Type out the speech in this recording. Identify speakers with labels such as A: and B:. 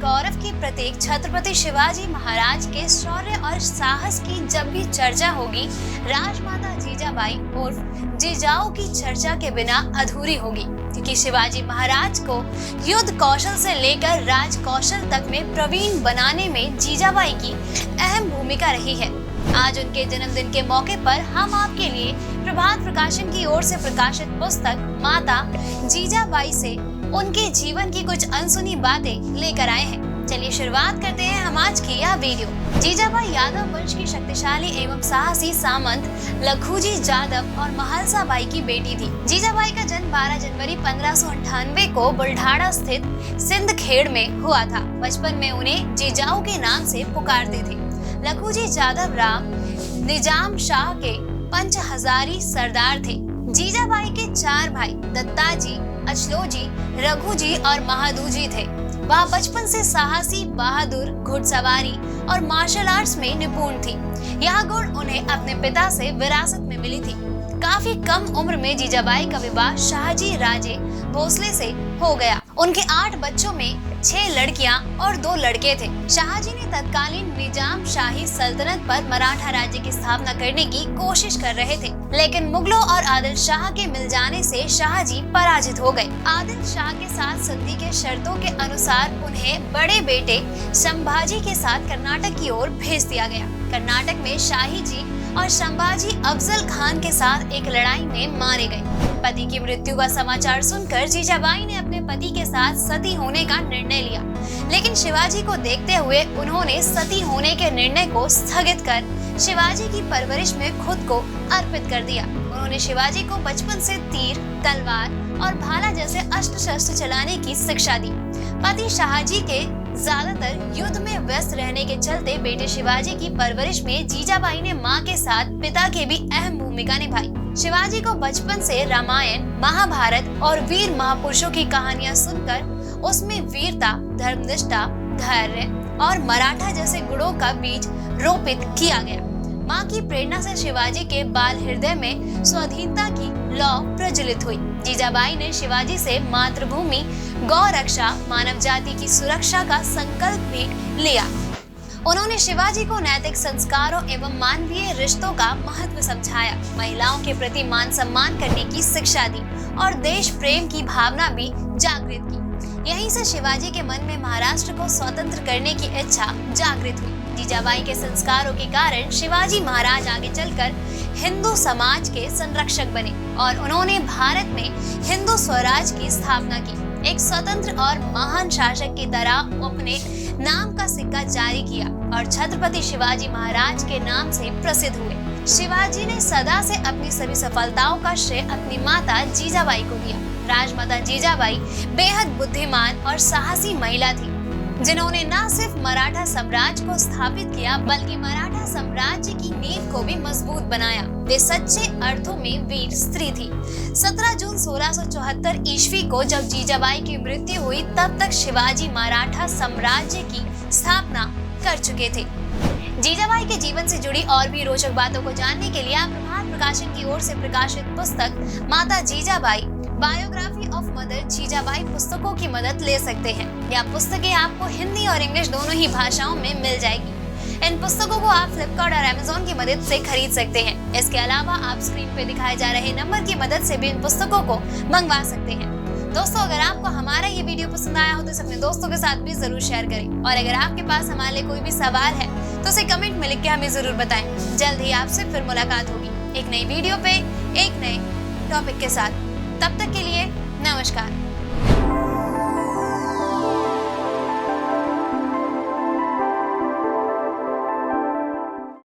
A: गौरव के प्रतीक छत्रपति शिवाजी महाराज के शौर्य और साहस की जब भी चर्चा होगी, राजमाता जीजाबाई उर्फ जीजाऊ की चर्चा के बिना अधूरी होगी, क्योंकि शिवाजी महाराज को युद्ध कौशल से लेकर राज कौशल तक में प्रवीण बनाने में जीजाबाई की अहम भूमिका रही है। आज उनके जन्मदिन के मौके पर हम आपके लिए प्रभात प्रकाशन की ओर से प्रकाशित पुस्तक माता जीजाबाई से उनके जीवन की कुछ अनसुनी बातें लेकर आए हैं। चलिए शुरुआत करते हैं हम आज की यह वीडियो। जीजाबाई यादव वंश की शक्तिशाली एवं साहसी सामंत लखुजी यादव और महालसा बाई की बेटी थी। जीजाबाई का जन्म 12 जनवरी 1598 को बुल्ढाना स्थित सिंध खेड़ में हुआ था। बचपन में उन्हें जीजाऊ के नाम से पुकारते थे। लखुजी यादव राम निजाम शाह के पंच हजारी सरदार थे। जीजाबाई के 4 भाई दत्ताजी, अचलोजी, रघुजी और महादूजी थे। वह बचपन से साहसी, बहादुर, घुड़सवारी और मार्शल आर्ट्स में निपुण थी। यह गुण उन्हें अपने पिता से विरासत में मिली थी। काफी कम उम्र में जीजाबाई का विवाह शाहजी राजे भोसले से हो गया। उनके 8 बच्चों में 6 लड़कियां और 2 लड़के थे। शाहजी ने तत्कालीन निजाम शाही सल्तनत पर मराठा राज्य की स्थापना करने की कोशिश कर रहे थे, लेकिन मुगलों और आदिल शाह के मिल जाने से शाहजी पराजित हो गए। आदिल शाह के साथ संधि के शर्तों के अनुसार उन्हें बड़े बेटे संभाजी के साथ कर्नाटक की ओर भेज दिया गया। कर्नाटक में शाही जी और संभाजी अफजल खान के साथ एक लड़ाई में मारे गए। पति की मृत्यु का समाचार सुनकर जीजाबाई ने अपने पति के साथ सती होने का निर्णय लिया, लेकिन शिवाजी को देखते हुए उन्होंने सती होने के निर्णय को स्थगित कर शिवाजी की परवरिश में खुद को अर्पित कर दिया। उन्होंने शिवाजी को बचपन से तीर, तलवार और भाला जैसे अस्त्र शस्त्र चलाने की शिक्षा दी। पति शाहजी के ज्यादातर युद्ध में व्यस्त रहने के चलते बेटे शिवाजी की परवरिश में जीजाबाई ने मां के साथ पिता की भी अहम भूमिका निभाई। शिवाजी को बचपन से रामायण, महाभारत और वीर महापुरुषों की कहानियां सुनकर उसमें वीरता, धर्मनिष्ठा, धैर्य और मराठा जैसे गुणों का बीज रोपित किया गया। मां की प्रेरणा से शिवाजी के बाल हृदय में स्वाधीनता की लौ प्रज्वलित हुई। जीजाबाई ने शिवाजी से मातृभूमि, गौ रक्षा, मानव जाति की सुरक्षा का संकल्प भी लिया। उन्होंने शिवाजी को नैतिक संस्कारों एवं मानवीय रिश्तों का महत्व समझाया, महिलाओं के प्रति मान सम्मान करने की शिक्षा दी और देश प्रेम की भावना भी जागृत की। यहीं से शिवाजी के मन में महाराष्ट्र को स्वतंत्र करने की इच्छा जागृत हुई। जीजाबाई के संस्कारों के कारण शिवाजी महाराज आगे चलकर हिंदू समाज के संरक्षक बने और उन्होंने भारत में हिंदू स्वराज की स्थापना की। एक स्वतंत्र और महान शासक की तरह अपने नाम का सिक्का जारी किया और छत्रपति शिवाजी महाराज के नाम से प्रसिद्ध हुए। शिवाजी ने सदा से अपनी सभी सफलताओं का श्रेय अपनी माता जीजाबाई को दिया। राजमाता जीजाबाई बेहद बुद्धिमान और साहसी महिला थी, जिन्होंने न सिर्फ मराठा साम्राज्य को स्थापित किया बल्कि मराठा साम्राज्य की नींव को भी मजबूत बनाया। वे सच्चे अर्थों में वीर स्त्री थी। 17 जून 1674 ईस्वी को जब जीजाबाई की मृत्यु हुई, तब तक शिवाजी मराठा साम्राज्य की स्थापना कर चुके थे। जीजाबाई के जीवन से जुड़ी और भी रोचक बातों को जानने के लिए आप प्रभात प्रकाशन की ओर से प्रकाशित पुस्तक माता Jijabai biography of mother Jijabai पुस्तकों की मदद ले सकते हैं। यह पुस्तकें आपको हिंदी और इंग्लिश दोनों ही भाषाओं में मिल जाएगी। इन पुस्तकों को आप फ्लिपकार्ट और अमेज़न की मदद से खरीद सकते हैं। इसके अलावा आप स्क्रीन पे दिखाए जा रहे नंबर की मदद से भी इन पुस्तकों को मंगवा सकते हैं। दोस्तों, अगर आपको हमारा ये वीडियो पसंद आया हो तो इसे अपने दोस्तों के साथ भी जरूर शेयर करें और अगर आपके पास हमारे लिए कोई भी सवाल है तो उसे कमेंट में लिख के हमें जरूर बताएं। जल्द ही आपसे फिर मुलाकात होगी एक नई वीडियो पे एक नए टॉपिक के साथ। तब तक के लिए नमस्कार।